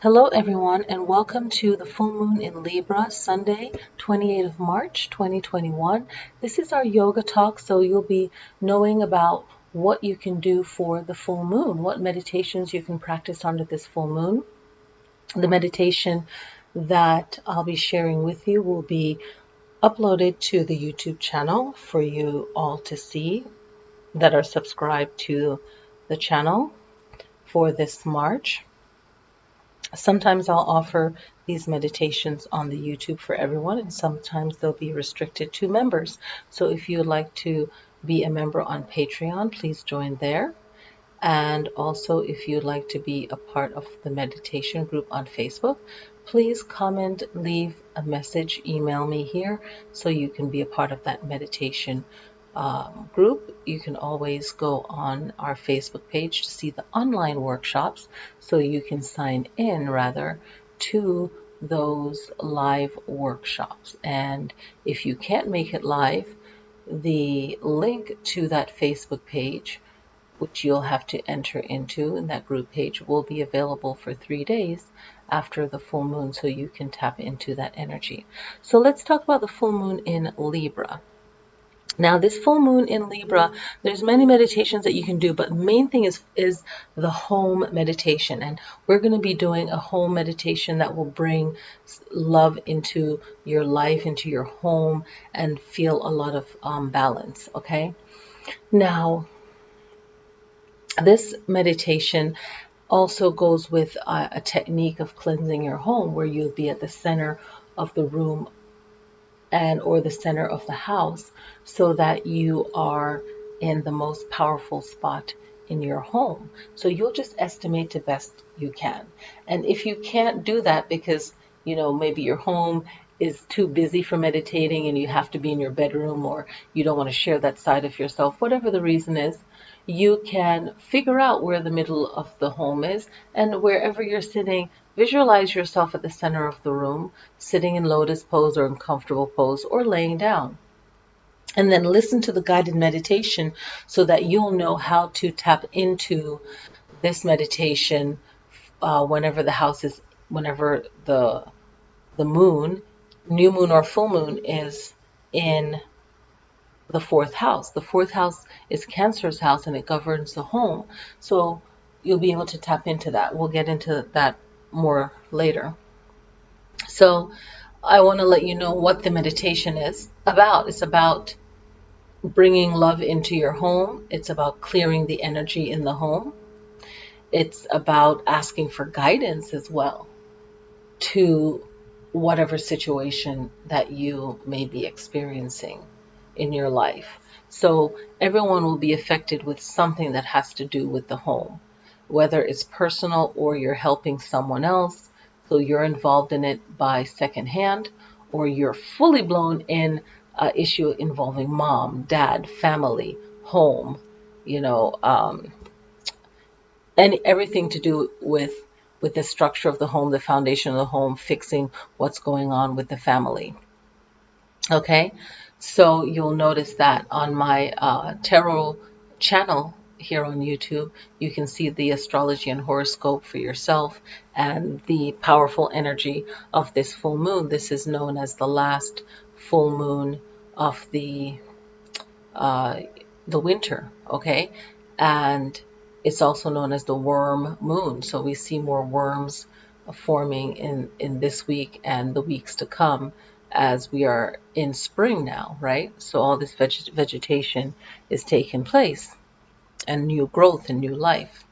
Hello, everyone, and welcome to the full moon in Libra, Sunday, 28th of March, 2021. This is our yoga talk, so you'll be knowing about what you can do for the full moon, what meditations you can practice under this full moon. The meditation that I'll be sharing with you will be uploaded to the YouTube channel for you all to see that are subscribed to the channel for this March. Sometimes I'll offer these meditations on the YouTube for everyone, and sometimes they'll be restricted to members. So if you'd like to be a member on Patreon, please join there. And also, if you'd like to be a part of the meditation group on Facebook, please comment, leave a message, email me here so you can be a part of that meditation group. You can always go on our Facebook page to see the online workshops so you can sign in rather to those live workshops. And if you can't make it live, the link to that Facebook page, which you'll have to enter into in that group page, will be available for 3 days after the full moon so you can tap into that energy. So let's talk about the full moon in Libra. Now, this full moon in Libra, there's many meditations that you can do, but the main thing is the home meditation. And we're going to be doing a home meditation that will bring love into your life, into your home, and feel a lot of balance, okay? Now, this meditation also goes with a technique of cleansing your home where you'll be at the center of the room and or the center of the house so that you are in the most powerful spot in your home. So you'll just estimate the best you can. And if you can't do that because, maybe your home is too busy for meditating and you have to be in your bedroom or you don't want to share that side of yourself, whatever the reason is, you can figure out where the middle of the home is, and wherever you're sitting, visualize yourself at the center of the room, sitting in lotus pose or in comfortable pose or laying down. And then listen to the guided meditation so that you'll know how to tap into this meditation whenever the moon, new moon or full moon, is in the fourth house. The fourth house is Cancer's house and it governs the home. So you'll be able to tap into that. We'll get into that more later. So I want to let you know what the meditation is about. It's about bringing love into your home. It's about clearing the energy in the home. It's about asking for guidance as well to whatever situation that you may be experiencing in your life. So everyone will be affected with something that has to do with the home, whether it's personal or you're helping someone else, so you're involved in it by second hand, or you're fully blown in an issue involving mom, dad, family, home, and everything to do with the structure of the home, the foundation of the home, fixing what's going on with the family. Okay, so you'll notice that on my tarot channel here on YouTube, you can see the astrology and horoscope for yourself and the powerful energy of this full moon. This is known as the last full moon of uh, the winter, okay? And it's also known as the worm moon. So we see more worms forming in this week and the weeks to come as we are in spring now, right? So all this vegetation is taking place and new growth and new life.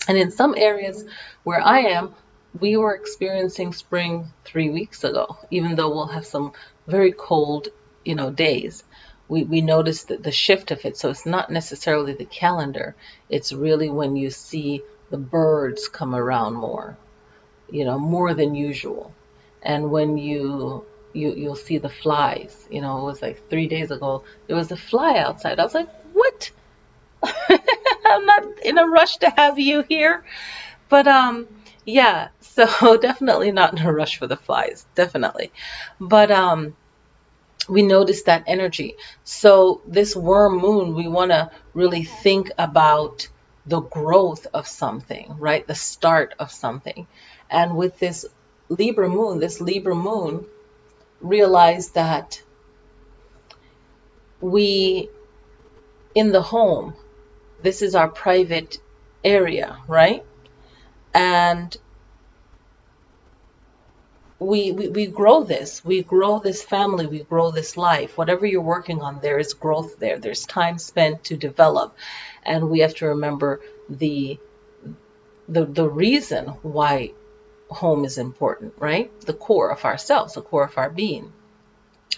And in some areas where I am, we were experiencing spring 3 weeks ago, even though we'll have some very cold, days. We noticed the shift of it. So it's not necessarily the calendar. It's really when you see the birds come around more, more than usual. And when you'll see the flies. It was like 3 days ago, there was a fly outside. I was like, what? I'm not in a rush to have you here. But yeah, so definitely not in a rush for the flies, definitely. But we noticed that energy. So this worm moon, we want to really think about the growth of something, right? The start of something. And with this Libra moon realized that we, in the home, this is our private area, right? And we grow this family, we grow this life. Whatever you're working on, there is growth there. There's time spent to develop. And we have to remember the reason why home is important, right? The core of ourselves, the core of our being.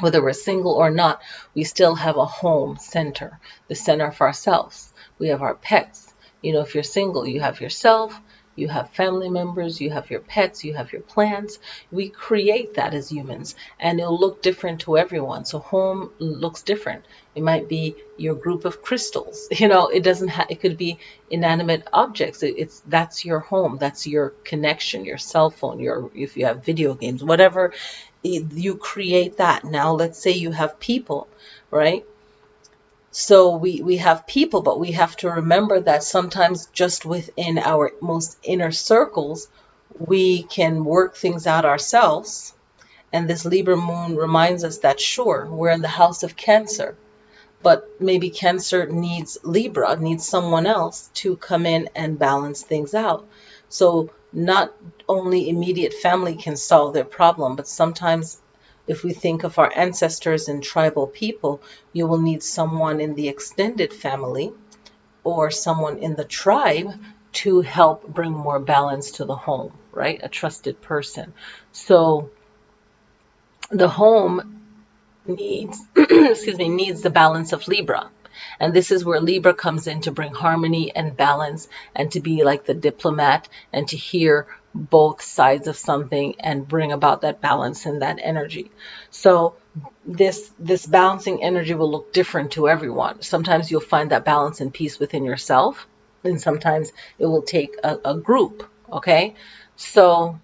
Whether we're single or not, we still have a home center, the center of ourselves. We have our pets. If you're single, you have yourself, you have family members, you have your pets, you have your plants. We create that as humans, and it'll look different to everyone. So home looks different. It might be your group of crystals. It doesn't have, it could be inanimate objects. That's your home. That's your connection, your cell phone, if you have video games, whatever, you create that. Now let's say you have people, right? So we have people, but we have to remember that sometimes just within our most inner circles, we can work things out ourselves. And this Libra moon reminds us that, sure, we're in the house of Cancer, but maybe Cancer needs Libra, needs someone else to come in and balance things out. So not only immediate family can solve their problem, but sometimes if we think of our ancestors and tribal people, you will need someone in the extended family or someone in the tribe to help bring more balance to the home, right? A trusted person. So the home needs, needs the balance of Libra. And this is where Libra comes in to bring harmony and balance and to be like the diplomat and to hear both sides of something and bring about that balance and that energy. So this balancing energy will look different to everyone. Sometimes you'll find that balance and peace within yourself, and sometimes it will take a group, okay? So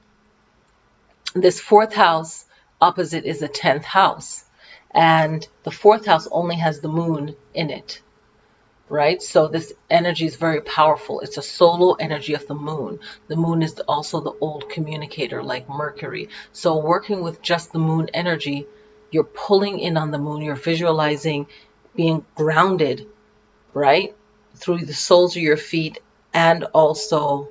this fourth house opposite is the 10th house. And the fourth house only has the moon in it, right? So this energy is very powerful. It's a solo energy of the moon. The moon is also the old communicator, like Mercury. So working with just the moon energy, you're pulling in on the moon. You're visualizing being grounded, right? Through the soles of your feet and also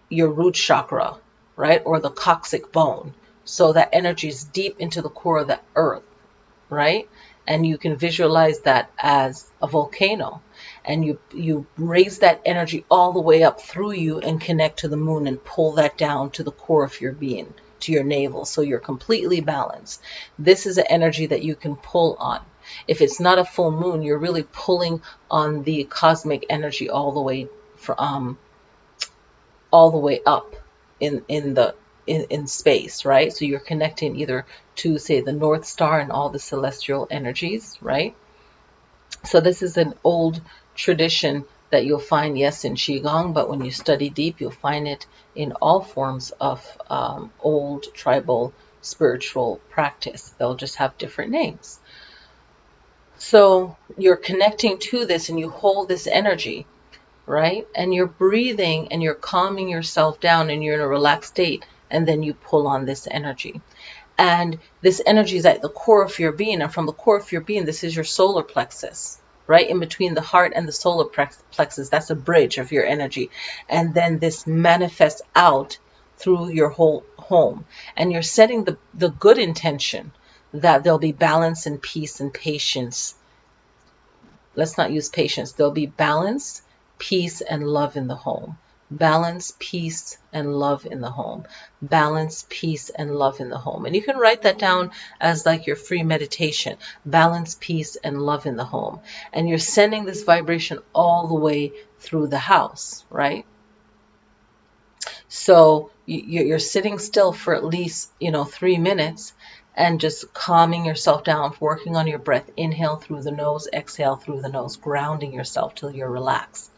your root chakra, right? Or the coccyx bone. So that energy is deep into the core of the earth, right? And you can visualize that as a volcano. And you raise that energy all the way up through you and connect to the moon and pull that down to the core of your being, to your navel. So you're completely balanced. This is an energy that you can pull on. If it's not a full moon, you're really pulling on the cosmic energy all the way up in space, right? So you're connecting either to, say, the North Star and all the celestial energies, right? So this is an old tradition that you'll find, yes, in Qigong, but when you study deep, you'll find it in all forms of old tribal spiritual practice. They'll just have different names. So you're connecting to this and you hold this energy, right? And you're breathing and you're calming yourself down and you're in a relaxed state, and then you pull on this energy. And this energy is at the core of your being, and from the core of your being, this is your solar plexus, right? In between the heart and the solar plexus, that's a bridge of your energy. And then this manifests out through your whole home. And you're setting the good intention that there'll be balance and peace and patience. Let's not use patience. There'll be balance, peace, and love in the home. Balance, peace, and love in the home. Balance, peace, and love in the home. And you can write that down as like your free meditation. Balance, peace, and love in the home. And you're sending this vibration all the way through the house, right? So you're sitting still for at least 3 minutes and just calming yourself down, working on your breath. Inhale through the nose, exhale through the nose, grounding yourself till you're relaxed.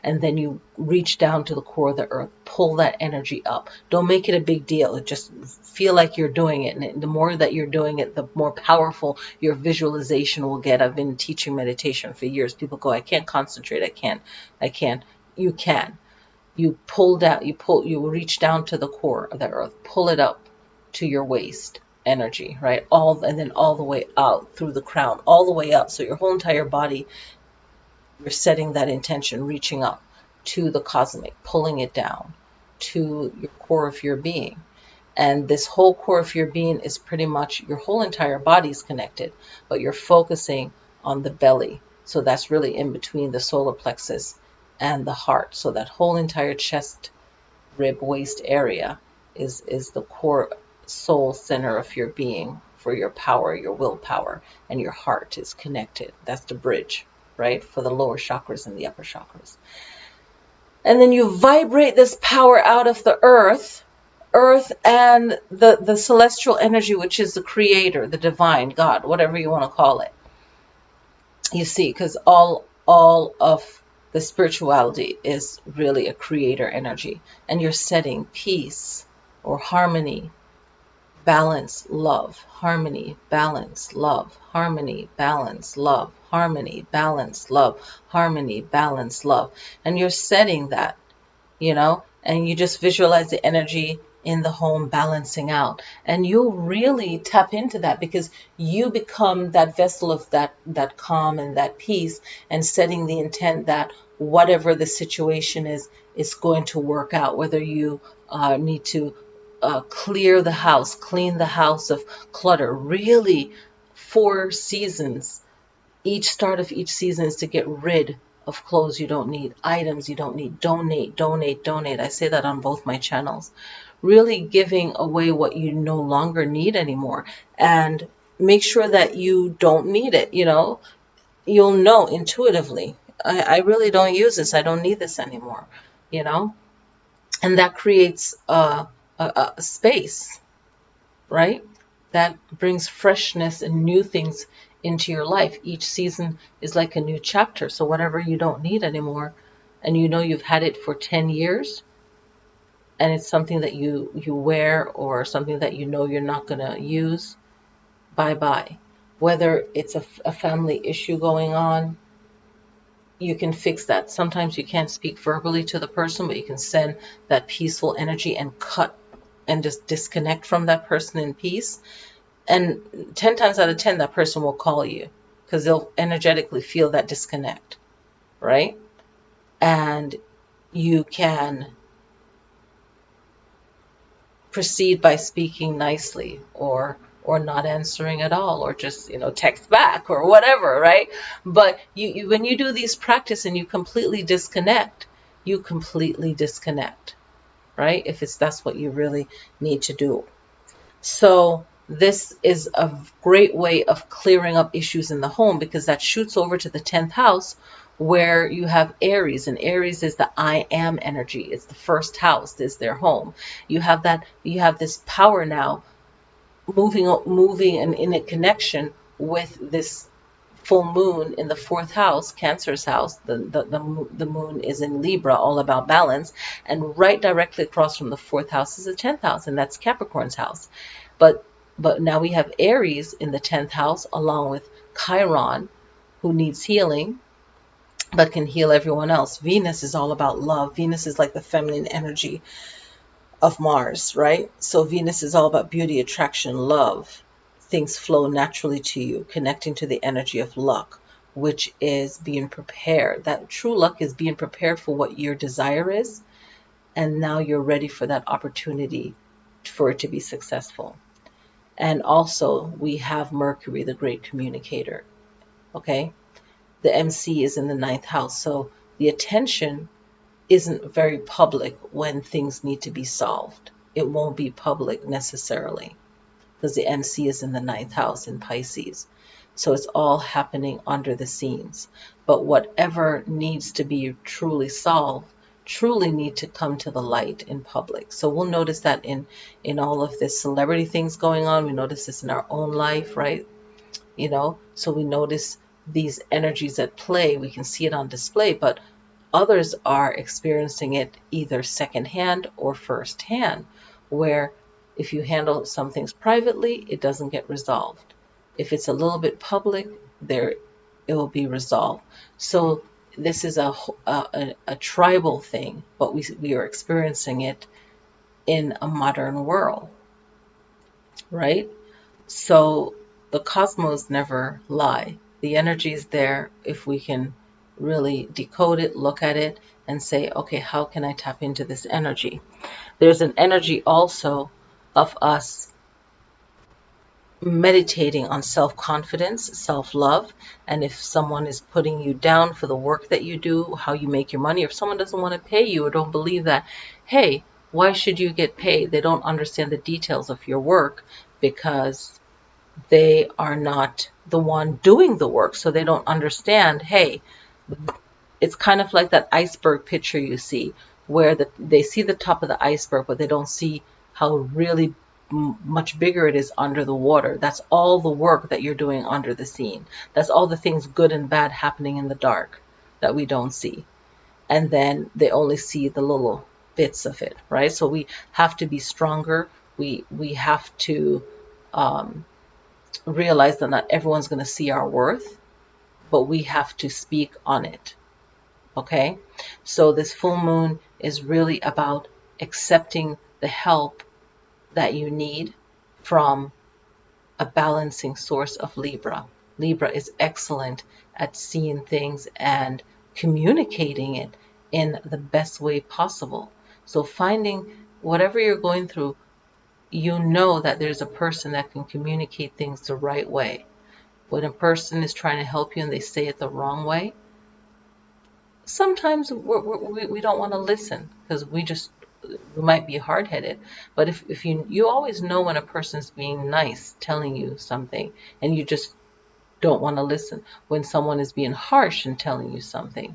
and then you reach down to the core of the earth, pull that energy up. Don't make it a big deal. Just feel like you're doing it. And the more that you're doing it, the more powerful your visualization will get. I've been teaching meditation for years. People go, I can't concentrate. I can't. You can. You pull down, you reach down to the core of the earth, pull it up to your waist energy, right? And then all the way out through the crown, all the way up. So your whole entire body, you're setting that intention, reaching up to the cosmic, pulling it down to your core of your being. And this whole core of your being is pretty much your whole entire body is connected, but you're focusing on the belly. So that's really in between the solar plexus and the heart. So that whole entire chest, rib, waist area is the core soul center of your being for your power, your willpower, and your heart is connected. That's the bridge, right? For the lower chakras and the upper chakras. And then you vibrate this power out of the earth and the celestial energy, which is the creator, the divine, God, whatever you want to call it. You see, because all of the spirituality is really a creator energy. And you're setting peace or harmony, balance, love, harmony, balance, love, harmony, balance, love, harmony, balance, love, harmony, balance, love. And you're setting that, and you just visualize the energy in the home balancing out, and you'll really tap into that because you become that vessel of that calm and that peace, and setting the intent that whatever the situation is going to work out, whether you need to clear the house, clean the house of clutter. Really, 4 seasons, each start of each season is to get rid of clothes you don't need, items you don't need. Donate, donate, donate. I say that on both my channels. Really giving away what you no longer need anymore. And make sure that you don't need it. You'll know intuitively. I really don't use this. I don't need this anymore. And that creates a space, right? That brings freshness and new things into your life. Each season is like a new chapter. So whatever you don't need anymore, and you've had it for 10 years, and it's something that you wear or something that you're not going to use, bye-bye. Whether it's a family issue going on, you can fix that. Sometimes you can't speak verbally to the person, but you can send that peaceful energy and cut and just disconnect from that person in peace. And 10 times out of 10, that person will call you because they'll energetically feel that disconnect, right? And you can proceed by speaking nicely or not answering at all, or just text back or whatever, right? But you when you do these practice and you completely disconnect, right? If that's what you really need to do. So this is a great way of clearing up issues in the home, because that shoots over to the 10th house, where you have Aries, and Aries is the I am energy. It's the first house, is their home. You have this power now moving and in a connection with this full moon in the 4th house, Cancer's house. The moon is in Libra, all about balance, and right directly across from the 4th house is the 10th house, and that's Capricorn's house. But now we have Aries in the 10th house, along with Chiron, who needs healing but can heal everyone else. Venus is all about love. Venus is like the feminine energy of Mars, right? So Venus is all about beauty, attraction, love. Things flow naturally to you, connecting to the energy of luck, which is being prepared. That true luck is being prepared for what your desire is, and now you're ready for that opportunity for it to be successful. And also we have Mercury, the great communicator. Okay, the MC is in the 9th house, so the attention isn't very public when things need to be solved. It won't be public necessarily because the MC is in the 9th house in Pisces. So it's all happening under the scenes. But whatever needs to be truly solved truly need to come to the light in public. So we'll notice that in all of this celebrity things going on. We notice this in our own life, right? So we notice these energies at play. We can see it on display, but Others are experiencing it either secondhand or firsthand, where if you handle some things privately, it doesn't get resolved. If it's a little bit public, there it will be resolved. So this is a tribal thing, but we are experiencing it in a modern world, right? So the cosmos never lie. The energy is there if we can really decode it, look at it, and say, okay, how can I tap into this energy? There's an energy also of us meditating on self-confidence, self-love, and if someone is putting you down for the work that you do, how you make your money, if someone doesn't want to pay you or don't believe that, hey, why should you get paid? They don't understand the details of your work because they are not the one doing the work, so they don't understand, hey, it's kind of like that iceberg picture you see where they see the top of the iceberg, but they don't see how really much bigger it is under the water. That's all the work that you're doing under the scene. That's all the things good and bad happening in the dark that we don't see. And then they only see the little bits of it, right? So we have to be stronger. We have to realize that not everyone's going to see our worth, but we have to speak on it. Okay? So this full moon is really about accepting the help that you need from a balancing source of Libra. Libra is excellent at seeing things and communicating it in the best way possible. So finding whatever you're going through, you know that there's a person that can communicate things the right way. When a person is trying to help you and they say it the wrong way, sometimes we don't want to listen because we might be hard-headed. But if you always know when a person's being nice, telling you something, and you just don't want to listen. When someone is being harsh and telling you something,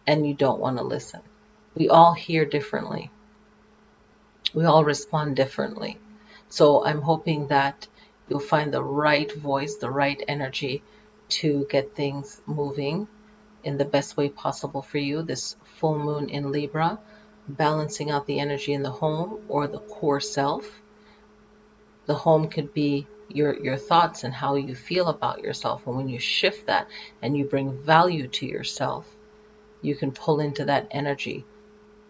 and you don't want to listen. We all hear differently. We all respond differently. So I'm hoping that you'll find the right voice, the right energy to get things moving in the best way possible for you. This full moon in Libra, balancing out the energy in the home or the core self. The home could be your thoughts and how you feel about yourself. And when you shift that and you bring value to yourself, you can pull into that energy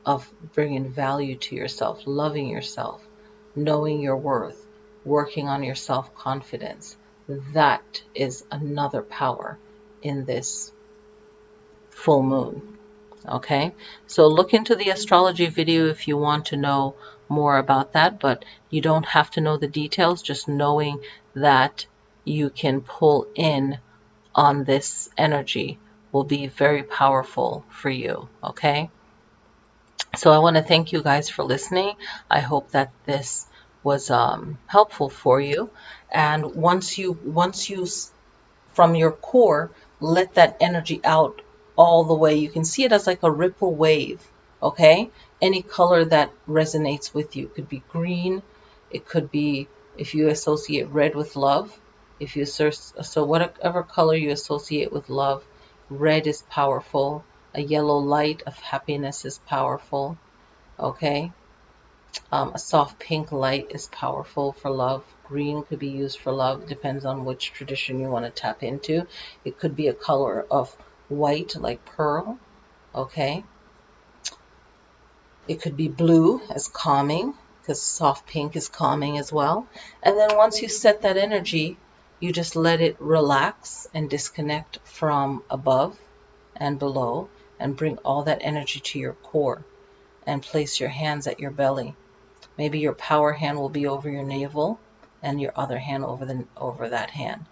of bringing value to yourself, loving yourself, knowing your worth, working on your self-confidence. That is another power in this full moon. Okay, so look into the astrology video if you want to know more about that, but you don't have to know the details. Just knowing that you can pull in on this energy will be very powerful for you. Okay, so I want to thank you guys for listening. I hope that this was helpful for you, and once you from your core, let that energy out all the way. You can see it as like a ripple wave, okay? Any color that resonates with you. It could be green. It could be, if you associate red with love, if you so whatever color you associate with love, red is powerful. A yellow light of happiness is powerful, okay? A soft pink light is powerful for love. Green could be used for love. Depends on which tradition you want to tap into. It could be a color of white, like pearl. Okay. It could be blue as calming, because soft pink is calming as well. And then once you set that energy, you just let it relax and disconnect from above and below, and bring all that energy to your core and place your hands at your belly. Maybe your power hand will be over your navel and your other hand over that hand.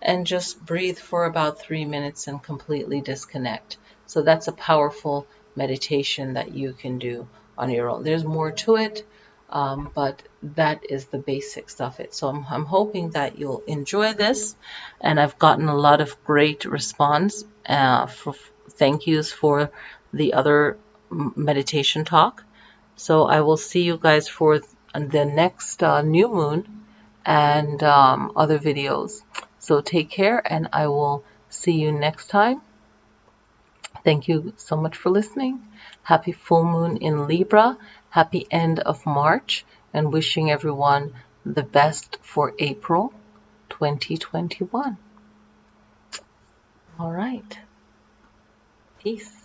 And just breathe for about 3 minutes and completely disconnect. So that's a powerful meditation that you can do on your own. There's more to it, but that is the basics of it. So I'm hoping that you'll enjoy this, and I've gotten a lot of great response. Thank yous for the other meditation talk. So I will see you guys for the next new moon and other videos. So take care, and I will see you next time. Thank you so much for listening. Happy full moon in Libra. Happy end of March, and wishing everyone the best for April 2021. All right. Peace.